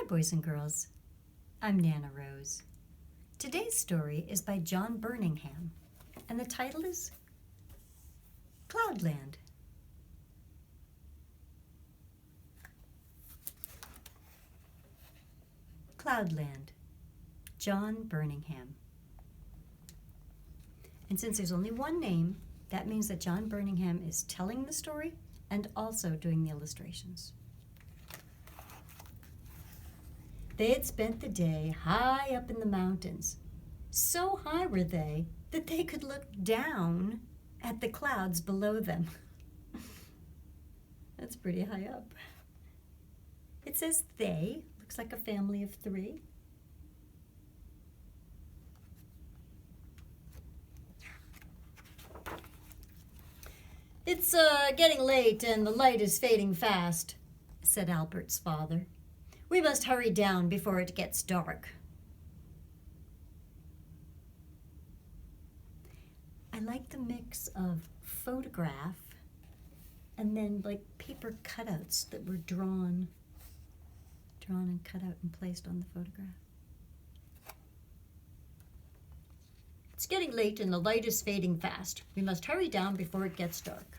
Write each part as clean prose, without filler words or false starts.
boys and girls. I'm Nana Rose. Today's story is by John Birmingham, and the title is Cloudland. Cloudland, John Birmingham. And since there's only one name, that means that John Birmingham is telling the story and also doing the illustrations. They had spent the day high up in the mountains. So high were they that they could look down at the clouds below them. That's pretty high up. It says they, looks like a family of three. It's getting late and the light is fading fast, said Albert's father. We must hurry down before it gets dark. I like the mix of photograph and then like paper cutouts that were drawn and cut out and placed on the photograph. It's getting late and the light is fading fast. We must hurry down before it gets dark.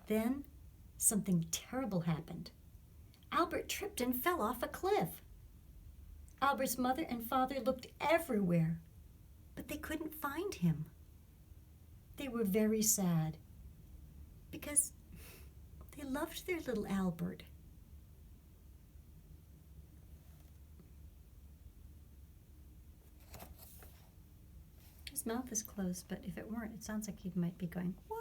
Then something terrible happened. Albert tripped and fell off a cliff. Albert's mother and father looked everywhere, but they couldn't find him. They were very sad because they loved their little Albert. His mouth is closed, but if it weren't, it sounds like he might be going, "Wah!"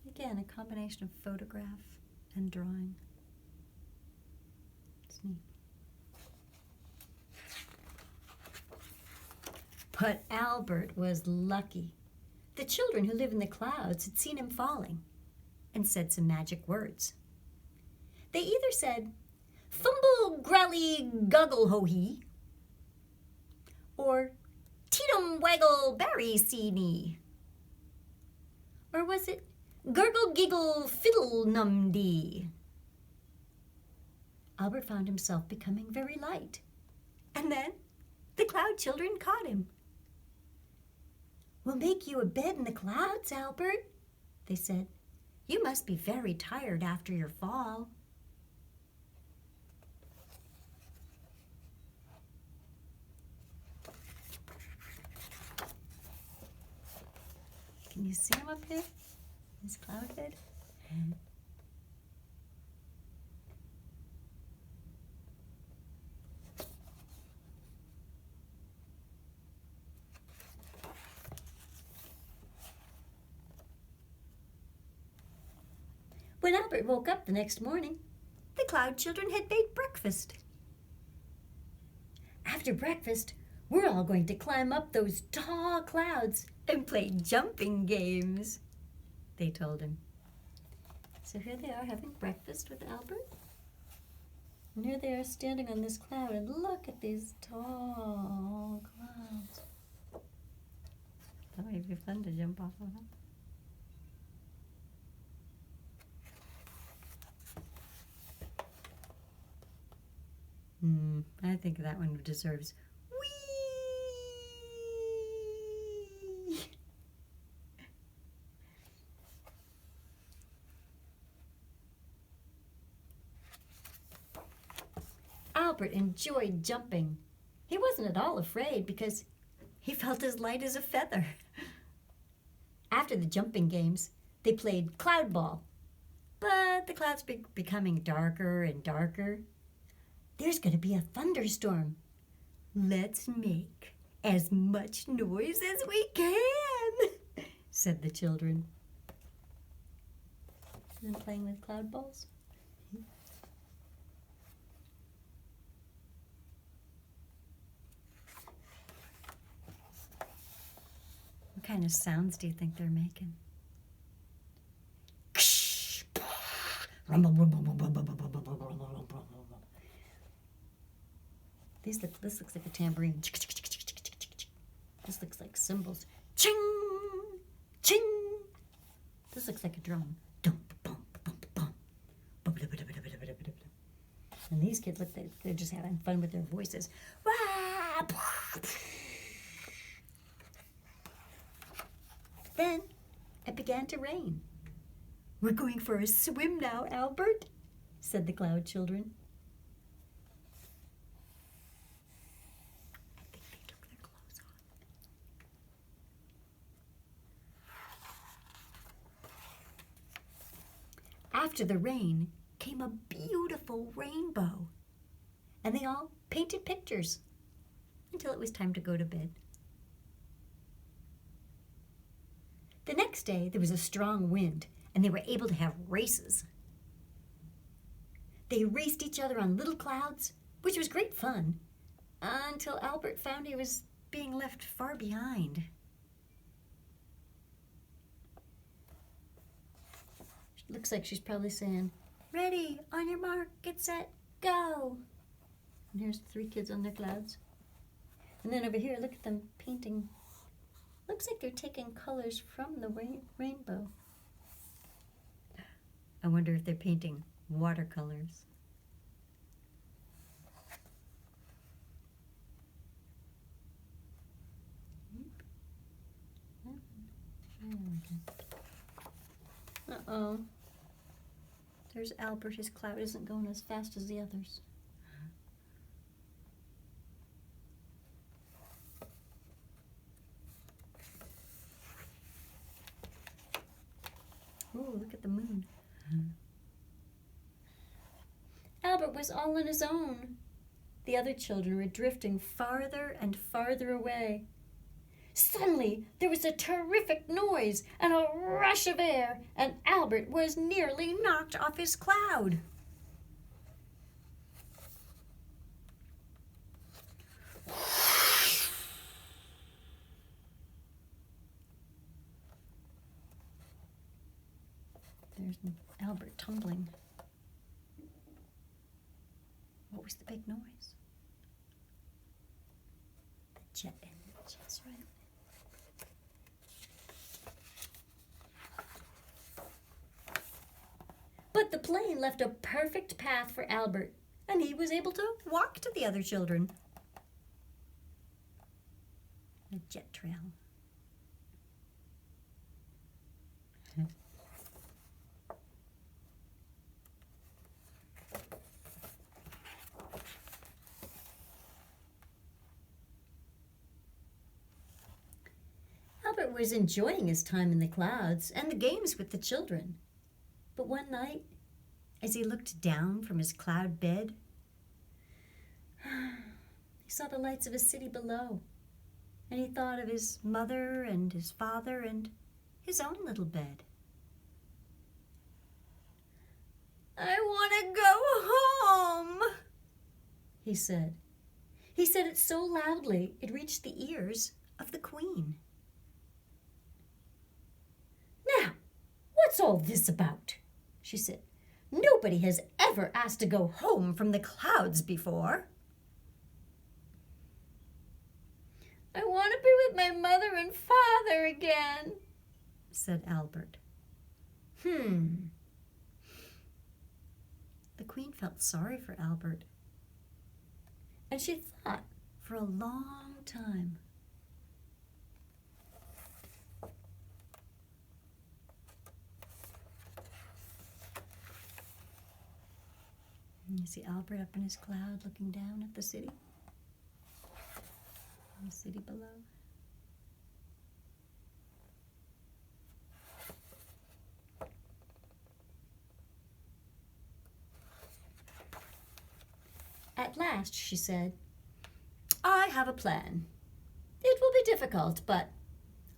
Again, a combination of photograph and drawing. It's neat. But Albert was lucky. The children who live in the clouds had seen him falling and said some magic words. They either said, "Thumble grally guggle ho-hee," or "Teetum waggle berry see-nee," or was it "Gurgle giggle fiddle num dee"? Albert found himself becoming very light, and then the cloud children caught him. "We'll make you a bed in the clouds, Albert," they said. "You must be very tired after your fall." Can you see him up here? His cloud bed? When Albert woke up the next morning, the cloud children had made breakfast. "After breakfast, we're all going to climb up those tall clouds and play jumping games," they told him. So here they are having breakfast with Albert. And here they are standing on this cloud, and look at these tall clouds. That might be fun to jump off of them. I think that one deserves whee! Albert enjoyed jumping. He wasn't at all afraid because he felt as light as a feather. After the jumping games, they played cloud ball, but the clouds were becoming darker and darker. "There's going to be a thunderstorm. Let's make as much noise as we can," said the children. And then playing with cloud balls. What kind of sounds do you think they're making? This looks like a tambourine. This looks like cymbals. Ching, ching. This looks like a drum. Dum, bum, bum, bum. And these kids look like they're just having fun with their voices. Then it began to rain. "We're going for a swim now, Albert," said the Cloud children. I think they took their clothes off. After the rain came a beautiful rainbow, and they all painted pictures until it was time to go to bed. The next day, there was a strong wind, and they were able to have races. They raced each other on little clouds, which was great fun, until Albert found he was being left far behind. It looks like she's probably saying, "Ready, on your mark, get set, go." And here's 3 kids on their clouds. And then over here, look at them painting. Looks like they're taking colors from the rainbow. I wonder if they're painting watercolors. Uh-oh. There's Albert. His cloud isn't going as fast as the others. Ooh, look at the moon. Albert was all on his own. The other children were drifting farther and farther away. Suddenly, there was a terrific noise and a rush of air, and Albert was nearly knocked off his cloud. There's Albert tumbling. What was the big noise? The jet engines, right? But the plane left a perfect path for Albert, and he was able to walk to the other children. A jet trail. Albert was enjoying his time in the clouds and the games with the children. But one night, as he looked down from his cloud bed, he saw the lights of a city below, and he thought of his mother and his father and his own little bed. "I want to go home," he said. He said it so loudly it reached the ears of the Queen. "Now, what's all this about?" she said. "Nobody has ever asked to go home from the clouds before." "I want to be with my mother and father again," said Albert. The Queen felt sorry for Albert, and she thought for a long time. You see Albert up in his cloud looking down at the city. And the city below. At last, she said, "I have a plan. It will be difficult, but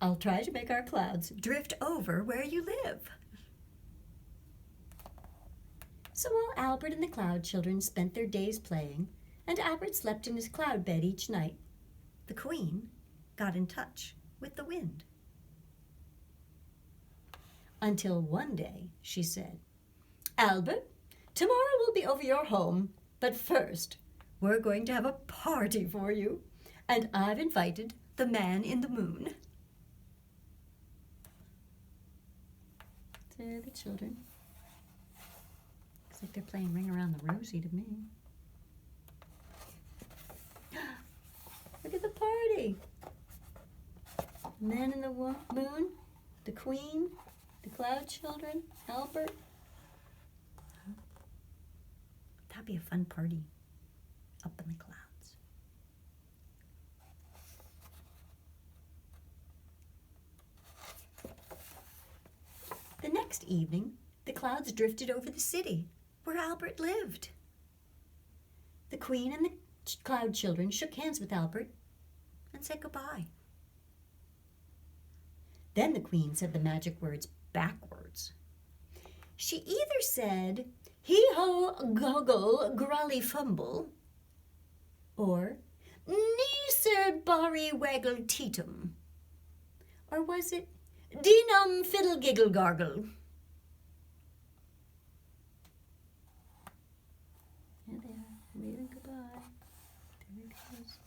I'll try to make our clouds drift over where you live." So while Albert and the Cloud children spent their days playing, and Albert slept in his cloud bed each night, the Queen got in touch with the wind. Until one day she said, "Albert, tomorrow we'll be over your home, but first we're going to have a party for you, and I've invited the man in the moon. There are the children. Looks like they're playing Ring Around the Rosie to me. Look at the party. The man in the moon, the queen, the cloud children, Albert. That'd be a fun party up in the clouds. The next evening, the clouds drifted over the city where Albert lived. The queen and the cloud children shook hands with Albert and said goodbye. Then the queen said the magic words backwards. She either said, hee-ho, goggle, grolly fumble, or neeser, barry, waggle, teetum, or was it dee-num, fiddle, giggle, gargle? There they are, waving goodbye. There it goes.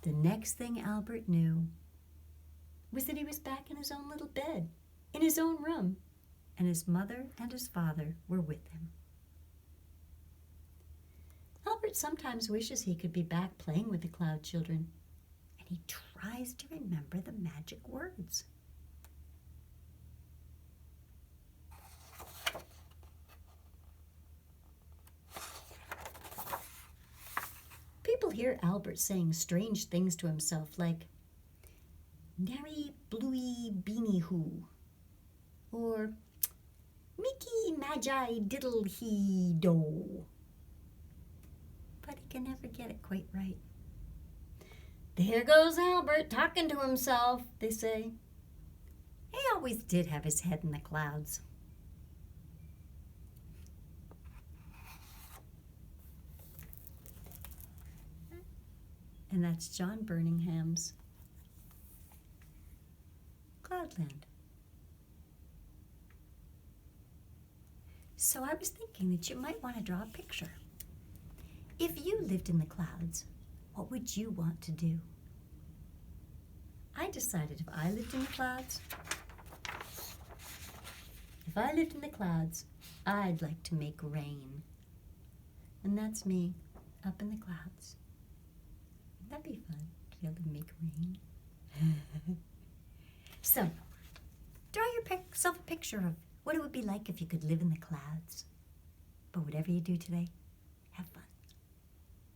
The next thing Albert knew was that he was back in his own little bed, in his own room, and his mother and his father were with him. Albert sometimes wishes he could be back playing with the cloud children, and he tries to remember the magic words. People hear Albert saying strange things to himself like, nary bluey beanie hoo, or Mickey magi diddle he do. But he can never get it quite right. There goes Albert talking to himself, they say. He always did have his head in the clouds. And that's John Burningham's Cloudland. So I was thinking that you might want to draw a picture. If you lived in the clouds, what would you want to do? I decided if I lived in the clouds, I'd like to make rain. And that's me up in the clouds. That'd be fun to be able to make rain. So, draw yourself a picture of what it would be like if you could live in the clouds. But whatever you do today,